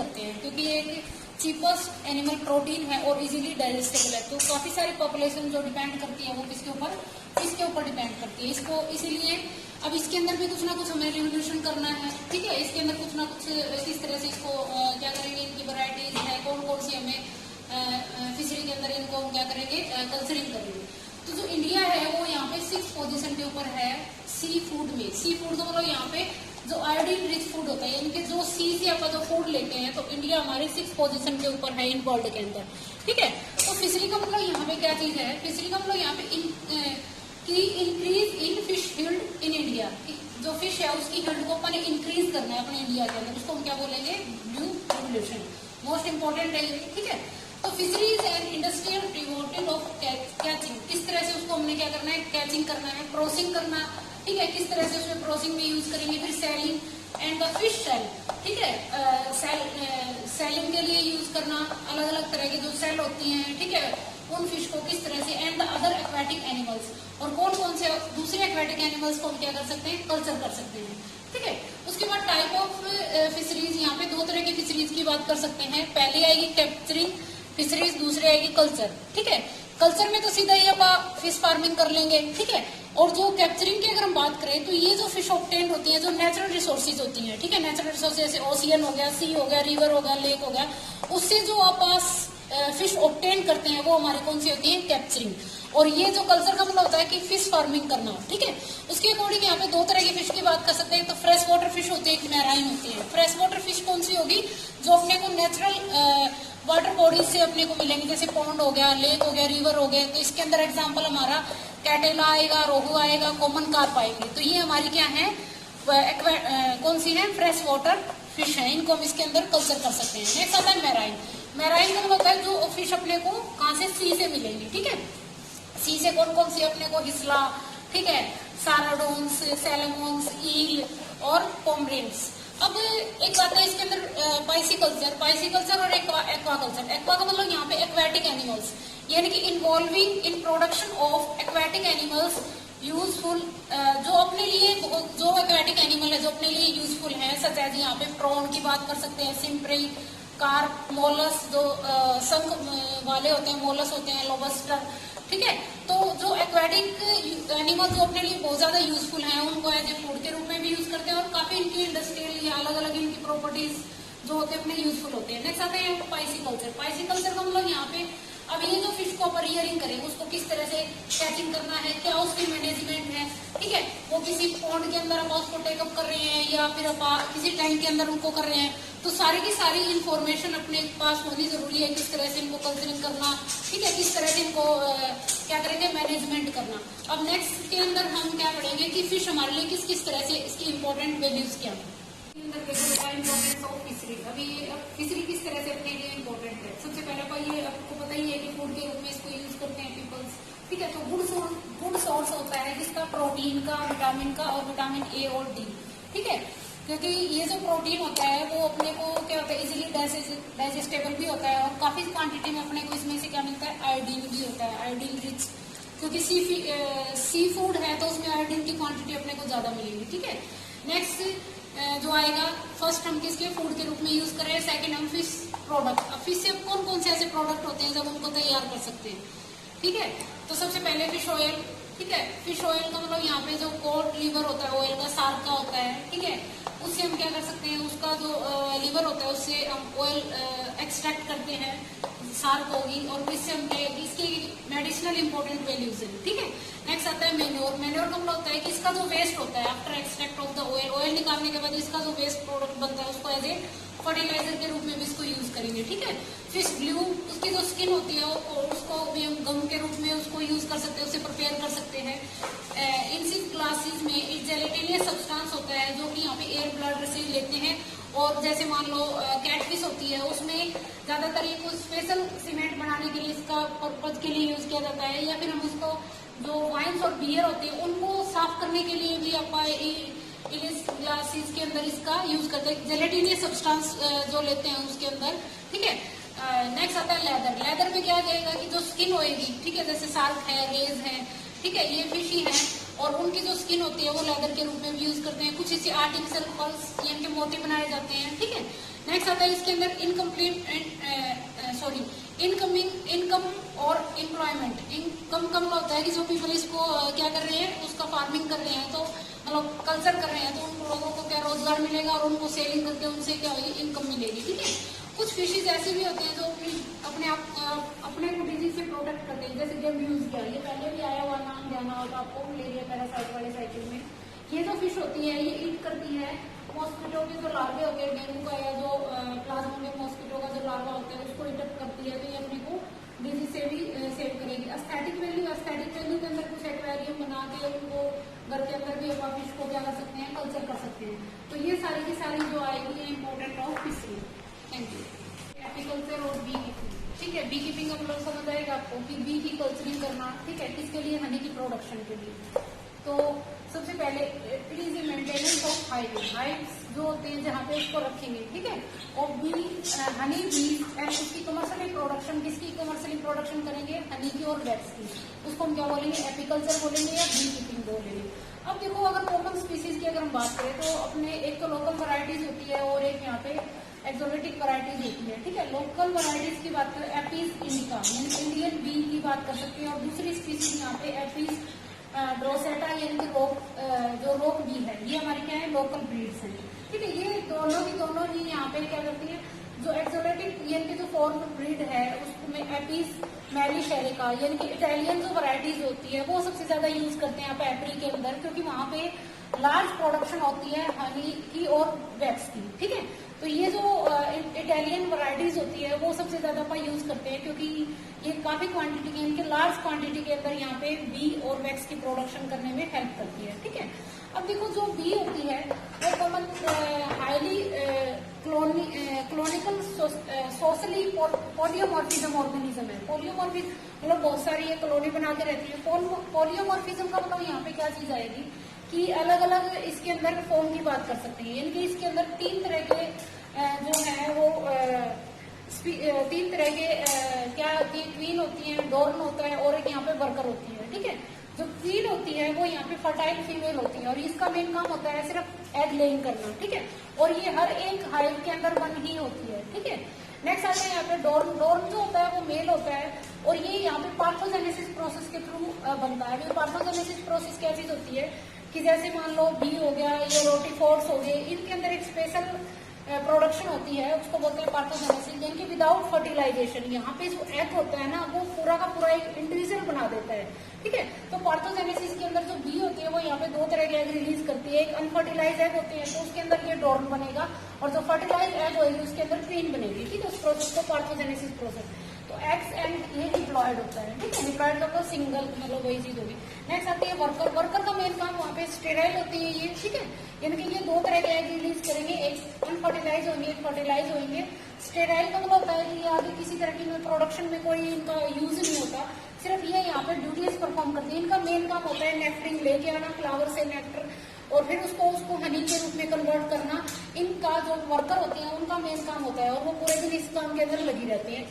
करते हैं, क्योंकि ये एक चीपेस्ट एनिमल प्रोटीन है और इजीली डाइजेस्टेबल है। तो काफी सारी पॉपुलेशन जो डिपेंड करती है वो किसके ऊपर, फिश के ऊपर डिपेंड करती है। इसको इसीलिए अब इसके अंदर भी कुछ ना कुछ हमें रिवोल्यूशन करना है, ठीक है। इसके अंदर कुछ ना कुछ किस तरह से इसको क्या करेंगे, इनकी वैरायटीज है कौन कौन सी, हमें फिशरी के अंदर इनको हम क्या करेंगे, कल्चरिंग करेंगे। तो जो इंडिया है वो यहाँ पे 6th पोजीशन के ऊपर है सी फूड में। सी फूड तो मतलब यहाँ पे जो आयोडीन रिच फूड होता है, इनके जो सी से अपन जो फूड लेते हैं, तो इंडिया हमारे 6th पोजीशन के ऊपर है इन वर्ल्ड के अंदर, ठीक है। तो फिशरी का मतलब यहाँ पे क्या चीज है, फिशरी का मतलब यहाँ पे कि increase in fish healed in India, जो फिश है उसकी हिल्ड को अपन इंक्रीज करना है अपने इंडिया के अंदर, उसको हम क्या बोलेंगे, ब्लू रेवोल्यूशन। मोस्ट इंपॉर्टेंट है, ठीक है। तो fishery is an industrial devoted of catching, किस तरह से उसको हमने क्या करना है, कैचिंग करना है, क्रॉसिंग करना, ठीक है, किस तरह से उसमें क्रॉसिंग में यूज करेंगे, फिर selling and the fish sale, ठीक है, सेलिंग के लिए यूज करना, अलग अलग तरह की जो सेल होती हैं, ठीक है, उन फिश को किस तरह से, and the other aquatic animals, और कौन कौन से दूसरे एक्वेटिक एनिमल्स को हम क्या कर सकते हैं, कल्चर कर सकते हैं, ठीक है। उसके बाद टाइप ऑफ फिशरीज, यहाँ पे 2 तरह की फिशरीज की बात कर सकते हैं। पहले आएगी कैप्चरिंग फिशरीज, दूसरी आएगी कल्चर, ठीक है। कल्चर में तो सीधा ही आप फिश फार्मिंग कर लेंगे, ठीक है। और जो कैप्चरिंग की अगर हम बात करें तो ये जो फिश ऑब्टेन्ड होती है, जो नेचुरल रिसोर्सेज होती हैं, ठीक है, नेचुरल रिसोर्स जैसे ओशियन हो गया, सी हो गया, रिवर हो गया, लेक हो गया, उससे जो आप फिश ऑब्टेन करते हैं वो हमारी कौन सी होती है, कैप्चरिंग। और ये जो कल्चर का मतलब होता है कि फिश फार्मिंग करना, ठीक है। उसके अकॉर्डिंग यहाँ पे 2 तरह की फिश की बात कर सकते हैं। तो फ्रेश वाटर फिश होती है, एक मैराइन होती है। फ्रेश वाटर फिश कौन सी होगी, जो अपने को नेचुरल वाटर बॉडीज से अपने को मिलेंगे, जैसे पॉन्ड हो गया, लेक हो गया, रिवर हो गया। तो इसके अंदर एग्जाम्पल हमारा कैटेला आएगा, रोहू आएगा, कॉमन कार्प आएगी। तो ये हमारी क्या है, कौन सी है, फ्रेश वाटर फिश है, इनको हम इसके अंदर कल्चर कर सकते हैं। नेक्स्ट आता है मैराइन। मैराइन का मतलब होता है जो फिश अपने को कहाँ से, सी से मिलेंगी, ठीक है। सी से कौन कौन सी अपने को, हिस्ला, ठीक है, साराडोन्स, सैलमोन्स, ईल और पोमरेंस। अब एक बात है इसके अंदर पाइसिकल्चर और एक्वाकल्चर। एक्वा का मतलब यहाँ पे एक्वेटिक एनिमल्स, यानी कि involving in production of aquatic animals useful, जो अपने लिए, जो एक्वेटिक एनिमल है जो अपने लिए यूजफुल है, सच एज यहाँ पे प्रॉन की बात कर सकते हैं, सिम्प्री, कार्प, मोलस, जो शंख वाले होते हैं, मोलस होते हैं, लोबस्टर, ठीक है। तो जो एक्वेटिक एनिमल जो अपने लिए बहुत ज्यादा यूजफुल हैं, उनको एज ए फूड के रूप में भी यूज करते हैं, और काफी इनकी इंडस्ट्रियल या अलग अलग इनकी प्रॉपर्टीज जो होते हैं अपने यूजफुल होते हैं। नेक्स्ट आते हैं पाइसिकल्चर। पाइसिकल्चर का मतलब यहाँ पे अब ये जो फिश को अपन रियरिंग करेंगे उसको किस तरह से कैचिंग करना है, क्या उसकी मैनेजमेंट है, ठीक है। वो किसी पॉन्ड के अंदर आप उसको टेकअप कर रहे हैं या फिर आप किसी टैंक के अंदर उनको कर रहे हैं, तो सारी की सारी इंफॉर्मेशन अपने पास होनी जरूरी है, किस तरह से इनको कल्चरिंग करना, ठीक है, किस तरह से इनको क्या करेंगे, मैनेजमेंट करना। अब नेक्स्ट के अंदर हम क्या पढ़ेंगे कि फिश हमारे लिए किस किस तरह से इसकी इंपॉर्टेंट वैल्यूज क्या है। Importance of fishery. अभी फिशरी किस तरह से अपने लिए इम्पोर्टेंट है, सबसे पहले ये आपको पता ही है कि फूड के रूप में इसको यूज करते हैं पीपल्स, ठीक है। तो गुड सोर्स होता है जिसका प्रोटीन का, विटामिन का, और विटामिन ए और डी, ठीक है। क्योंकि ये जो प्रोटीन होता है वो अपने को क्या होता है, इजीली डाइजेस्टेबल भी होता है, और काफी क्वांटिटी में अपने को इसमें से क्या मिलता है, आयोडीन भी होता है, आयोडीन रिच, क्योंकि सी फूड है तो उसमें आयोडीन की क्वांटिटी अपने को ज्यादा मिलेगी, ठीक है। नेक्स्ट जो आएगा, फर्स्ट हम किसके फूड के रूप में यूज करें, सेकंड हम फिश प्रोडक्ट। अब फिश से कौन कौन से ऐसे प्रोडक्ट होते हैं जब उनको तैयार कर सकते हैं, ठीक है। तो सबसे पहले फिश ऑयल, ठीक है। फिश ऑयल का मतलब यहाँ पे जो कोड लिवर होता है ऑयल का, सार्क का होता है, ठीक है, उससे हम क्या कर सकते हैं, उसका जो लिवर होता है उससे हम ऑयल एक्सट्रैक्ट करते हैं, सार्क होगी, और इससे हम इसकी मेडिसिनल इंपॉर्टेंट वैल्यूज है, ठीक है। नेक्स्ट आता है मेन्योर। मेन्योर का मतलब होता है कि इसका जो वेस्ट होता है after extract of the oil, oil निकालने के बाद इसका जो वेस्ट प्रोडक्ट बनता है उसको एज ए फर्टिलाइजर के रूप में भी इसको यूज करेंगे, ठीक है। फिश ग्लू, उसकी जो स्किन होती है उसको भी हम गम के रूप में उसको यूज कर सकते हैं, उससे प्रिपेयर कर सकते हैं। इन सिक्स क्लासेस में एक जेलेटिनियस सब्सटेंस होता है जो कि यहाँ पे एयर ब्लड से लेते हैं, और जैसे मान लो कैटफिश होती है उसमें ज्यादातर ये कुछ स्पेशल सीमेंट बनाने के लिए इसका पर्पज के लिए यूज किया जाता है, या फिर हम उसको जो वाइन्स और बियर होते हैं उनको साफ करने के लिए भी अपन इलिस ग्लासेस के अंदर इसका यूज करते हैं, जेलेटिनियस सब्सटेंस जो लेते हैं उसके अंदर, ठीक है। नेक्स्ट आता है लेदर। लेदर में क्या जाएगा कि जो स्किन होएगी, ठीक है, जैसे सार्क है, रेज है, ठीक है, ये फिश ही है, और उनकी जो स्किन होती है वो लेदर के रूप में भी यूज करते हैं। कुछ इसी आर्टिफिशियल पर्ल्स यानी कि मोती बनाए जाते हैं, ठीक है। नेक्स्ट आता है इसके अंदर इनकम और एम्प्लॉयमेंट। इनकम कम होता है कि जो पीपल इसको क्या कर रहे हैं, उसका फार्मिंग कर रहे हैं, तो मतलब कल्चर कर रहे हैं, तो उन लोगों को क्या रोजगार मिलेगा और उनको सेलिंग करके उनसे क्या होगी, इनकम मिलेगी, ठीक है। कुछ फिशेज ऐसे भी होते हैं जो अपने को डिजीज से प्रोटेक्ट करते हैं, जैसे गेम यूज किया, ये पहले भी आया हुआ नाम ध्यान होगा आपको मलेरिया पैरासाइट वाले साइकिल में। ये जो फिश होती है ये ईट करती है मॉस्किटो के जो लार्वे होते हैं, डेंगू का या जो प्लाज्मोडियम मॉस्किटो का जो लार्वा होता है उसको ईटअप करती है, तो ये अपने को डिजीज से भी सेव करेगी। एस्थेटिक वैल्यू के अंदर कुछ एक्वेरियम बना के उनको घर के अंदर भी अपन फिश को क्या कर सकते हैं, कल्चर कर सकते हैं। तो ये सारी की सारी जो आएगी ये important of fishery. Thank you. Apiculture और बी कीपिंग, ठीक है। बी कीपिंग का मतलब समझ आएगा आपको कि बी की कल्चरिंग करना, ठीक है, किसके लिए, हनी की प्रोडक्शन के लिए। तो सबसे पहले it is maintenance of hives जो होते हैं जहाँ पे उसको रखेंगे, ठीक है। और बी हनी बी एंड उसकी कमर्शियली प्रोडक्शन, किसकी कमर्शियली प्रोडक्शन करेंगे, हनी की और वैक्स की, उसको हम क्या बोलेंगे, एपीकल्चर बोलेंगे या बी कीपिंग बोलेंगे। अब देखो अगर कॉमन स्पीसीज की अगर हम बात करें तो अपने एक तो लोकल वैरायटीज होती है और एक यहाँ पे एक्सोटिक वैरायटीज होती है, ठीक है। लोकल वैरायटीज की बात करें एपीज इंडिका इंडियन बी की बात कर सकते हैं, और दूसरी स्पीसीज यहाँ पे एपीज ड्रोसेटा यानी कि जो रोक बी है, ये हमारी क्या है, लोकल ब्रीड्स हैं, ठीक है। ये दोनों ही यहाँ पे क्या करती है, जो एक्सोटिक यानी कि जो फॉर्म ब्रीड है उसमें एपीज मेलिशेरिका यानी कि इटालियन जो वैरायटीज होती है वो सबसे ज्यादा यूज करते हैं यहाँ पे एप्री के अंदर, क्योंकि वहाँ पे लार्ज प्रोडक्शन होती है हनी की और वैक्स की, ठीक है। तो ये जो इटालियन वैरायटीज होती है वो सबसे ज्यादा अपन यूज करते हैं, क्योंकि ये काफी क्वांटिटी यानी कि लार्ज क्वांटिटी के अंदर यहाँ पे बी और वैक्स की प्रोडक्शन करने में हेल्प करती है, ठीक है। अब देखो जो बी होती है वो कॉमन हाईली क्लोनिकल सोशली पॉलियोमॉर्फिज्म ऑर्गेनिज्म है। पॉलियोमॉर्फिज्म मतलब बहुत सारी ये कॉलोनी बना के रहती है। पॉलियोमॉर्फिज्म का मतलब यहाँ पे क्या चीज आएगी कि अलग अलग इसके अंदर फॉर्म की बात कर सकते हैं, यानी कि इसके अंदर तीन तरह के जो है वो तीन तरह के क्या होती है, क्वीन होती है, डॉर्न होता है और एक यहाँ पे वर्कर होती है, ठीक है। जो क्वीन होती है वो यहाँ पे फर्टाइल फीमेल होती है और इसका मेन काम होता है सिर्फ एग लेइंग करना, ठीक है। और ये हर एक हाइव के अंदर वन ही होती है, ठीक है। नेक्स्ट आता है यहाँ पे डॉर्न। डॉर्न जो होता है वो मेल होता है और ये यहाँ पे पार्थोजेनेसिस प्रोसेस के थ्रू बनता है। पार्थोजेनेसिस प्रोसेस क्या चीज होती है कि जैसे मान लो बी हो गया या रोटीफोर्ड्स हो गए, इनके अंदर एक स्पेशल प्रोडक्शन होती है, उसको बोलते हैं पार्थोजेनेसिस, यानी कि विदाउट फर्टिलाइजेशन यहाँ पे जो एग होता है ना वो पूरा का पूरा एक इंडिविजुअल बना देता है, ठीक है। तो पार्थोजेनेसिस के अंदर जो बी होती है वो यहाँ पे दो तरह के एग रिलीज करती है, एक अनफर्टिलाइज एग होते हैं तो उसके अंदर ये डॉर्न बनेगा और जो फर्टिलाइज एग होगी उसके अंदर क्वीन बनेगी, ठीक है। उस प्रोसेस को पार्थोजेनेसिस प्रोसेस, तो एक्स एंड ये डिप्लॉयड होता है, ठीक है। डिप्लॉयड का मतलब सिंगल, मतलब वही चीज होगी। नेक्स्ट आती है वर्कर। वर्कर का मेन काम वहाँ पे स्टेराइल होती है ये, ठीक है, यानी कि ये दो तरह के एग रिलीज करेंगे, एक अनफर्टिलाइज होंगे एक फर्टिलाइज होंगे। स्टेराइल का मतलब होता है कि आगे किसी तरह की प्रोडक्शन में कोई इनका यूज नहीं होता, सिर्फ ये यहाँ पे ड्यूटीज परफॉर्म करती है। इनका मेन काम होता है नेक्टरिंग लेके आना फ्लावर से नेक्टर और फिर उसको हनी के रूप में कन्वर्ट करना। इनका जो वर्कर होते हैं उनका मेन काम होता है और वो पूरे दिन इस काम के अंदर लगी रहती है।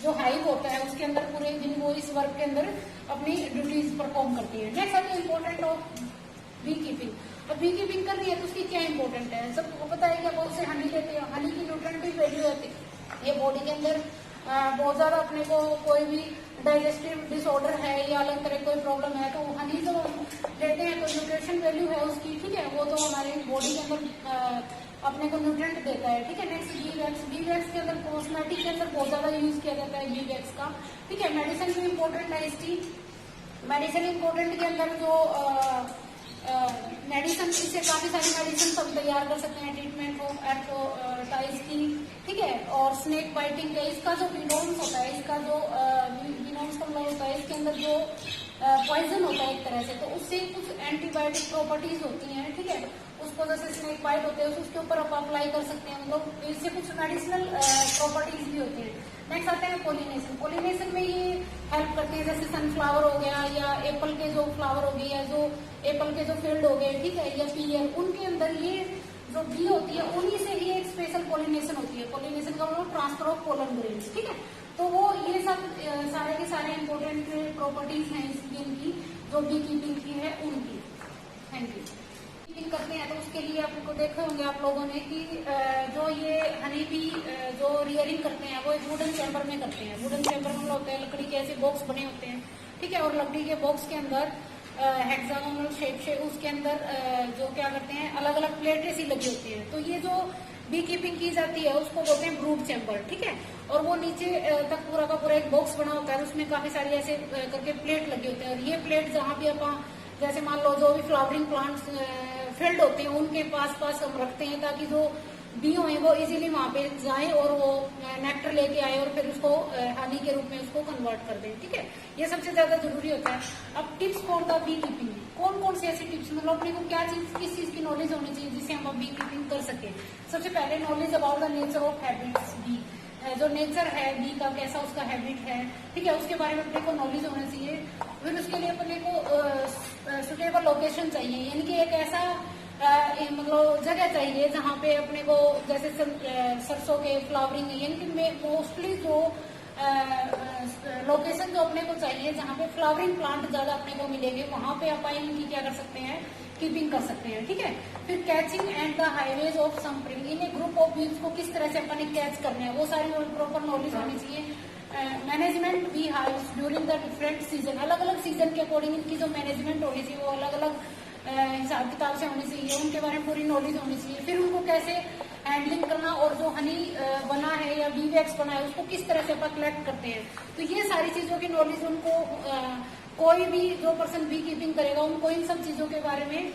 जो हाइव होता है उसके अंदर पूरे दिन वो इस वर्क के अंदर अपनी ड्यूटीज परफॉर्म करती है। नेक्स्ट आती है इम्पोर्टेंट ऑफ बी कीपिंग। अब बी कीपिंग कर रही है तो उसकी क्या इंपॉर्टेंट है, सबको पता है कि बहुत से हनी लेते हैं, हनी की न्यूट्रिएंट वैल्यू होती है, ये बॉडी के अंदर बहुत ज्यादा अपने को कोई भी डाइजेस्टिव डिसऑर्डर है या अलग तरह कोई प्रॉब्लम है तो हनी जो लेते हैं तो न्यूट्रिशन वैल्यू है उसकी, ठीक है, वो तो हमारे बॉडी के अंदर अपने को न्यूट्रिएंट देता है, ठीक है। Next B wax. B wax के अंदर कॉस्मेटिक के अंदर बहुत ज्यादा यूज किया जाता है बी वैक्स का, ठीक है। मेडिसिन भी इम्पोर्टेंट है इसकी। मेडिसिन इम्पोर्टेंट के अंदर जो मेडिसिन, इससे काफी सारी मेडिसिन हम तैयार कर सकते हैं, ट्रीटमेंट ऑफ एप्टाइज की, ठीक है। और स्नेक बाइटिंग का इसका जो विनोम्स होता है, इसका जो विनोम्स का मतलब होता है इसके अंदर जो पॉइजन होता है एक तरह से, तो उससे कुछ एंटीबायोटिक प्रॉपर्टीज होती हैं, ठीक है। उसको जैसे स्नेक बाइट होते हैं उसके ऊपर आप अप्लाई कर सकते हैं, मतलब इससे कुछ मेडिसिनल प्रॉपर्टीज भी होती है। नेक्स्ट आते हैं पोलिनेशन। पोलिनेशन में ये हेल्प करते हैं, जैसे सनफ्लावर हो गया या एप्पल के जो फ्लावर हो गए या जो एप्पल के जो फील्ड हो गए, ठीक है, या पीयर, उनके अंदर ये जो बी होती है उन्हीं से ही एक स्पेशल पोलिनेशन होती है। पोलिनेशन का मतलब ट्रांसफर ऑफ पोलन ग्रेन्स, ठीक है। तो वो ये सब सारे के सारे इंपॉर्टेंट प्रॉपर्टीज हैं इस गेम की जो बी कीपिंग की है उनकी। Thank you. कीपिंग करते हैं तो उसके लिए आपको देखे होंगे आप लोगों ने कि जो ये हनी बी जो रियरिंग करते हैं वो एक वुडन चैम्बर में करते हैं। वुडन चैम्बर में होते हैं लकड़ी के ऐसे बॉक्स बने होते हैं, ठीक है, और लकड़ी के बॉक्स के अंदर हेक्सागोनल शेप से उसके अंदर जो क्या करते हैं अलग अलग प्लेटें सी लगी होती है। तो ये जो बी कीपिंग की जाती है उसको बोलते हैं ब्रूड चैम्बर, ठीक है। और वो नीचे तक पूरा का पूरा एक बॉक्स बना होता है, उसमें काफी सारी ऐसे करके प्लेट लगी होते हैं। और ये प्लेट जहाँ भी आप जैसे मान लो जो भी फ्लावरिंग प्लांट्स फील्ड होते हैं उनके पास पास हम रखते हैं ताकि जो बी हो वो इजीली वहां पे जाए और वो नेक्टर लेके आए और फिर उसको हनी के रूप में उसको कन्वर्ट कर दें, ठीक है। ये सबसे ज्यादा जरूरी होता है। अब tips for the bee keeping, कौन कौन सी ऐसी टिप्स, मतलब अपने को क्या चीज किस चीज की नॉलेज होनी चाहिए जिससे हम बी कीपिंग कर सके। सबसे पहले knowledge about the nature of habits bee, जो नेचर है बी का कैसा उसका हैबिट है, ठीक है, उसके बारे में अपने को नॉलेज होना चाहिए। फिर उसके लिए अपने को सुटेबल लोकेशन चाहिए, यानी कि एक ऐसा मतलब जगह चाहिए जहाँ पे अपने को जैसे सरसों के फ्लावरिंग यानी कि मोस्टली जो लोकेशन जो अपने को चाहिए जहाँ पे फ्लावरिंग प्लांट ज्यादा अपने को मिलेंगे वहां पे आप इनकी क्या कर सकते हैं कीपिंग कर सकते हैं, ठीक है। फिर catching and the hives of swarming, in group of bees को किस तरह से अपन कैच करने हैं वो सारी प्रॉपर नॉलेज होनी चाहिए। Management bee hives during the different season, अलग अलग सीजन के अकॉर्डिंग इनकी जो मैनेजमेंट होनी चाहिए वो अलग अलग हिसाब किताब से होनी चाहिए, उनके बारे में पूरी नॉलेज होनी चाहिए। फिर उनको कैसे हैंडलिंग करना और जो हनी बना है या बी वैक्स बना है उसको किस तरह से अपन कलेक्ट करते हैं, तो ये सारी चीजों की नॉलेज उनको कोई भी जो पर्सन बी कीपिंग करेगा उनको इन सब चीजों के बारे में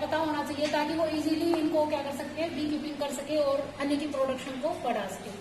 पता होना चाहिए ताकि वो इजीली इनको क्या कर सके बी कीपिंग कर सके और हनी की प्रोडक्शन को बढ़ा सके।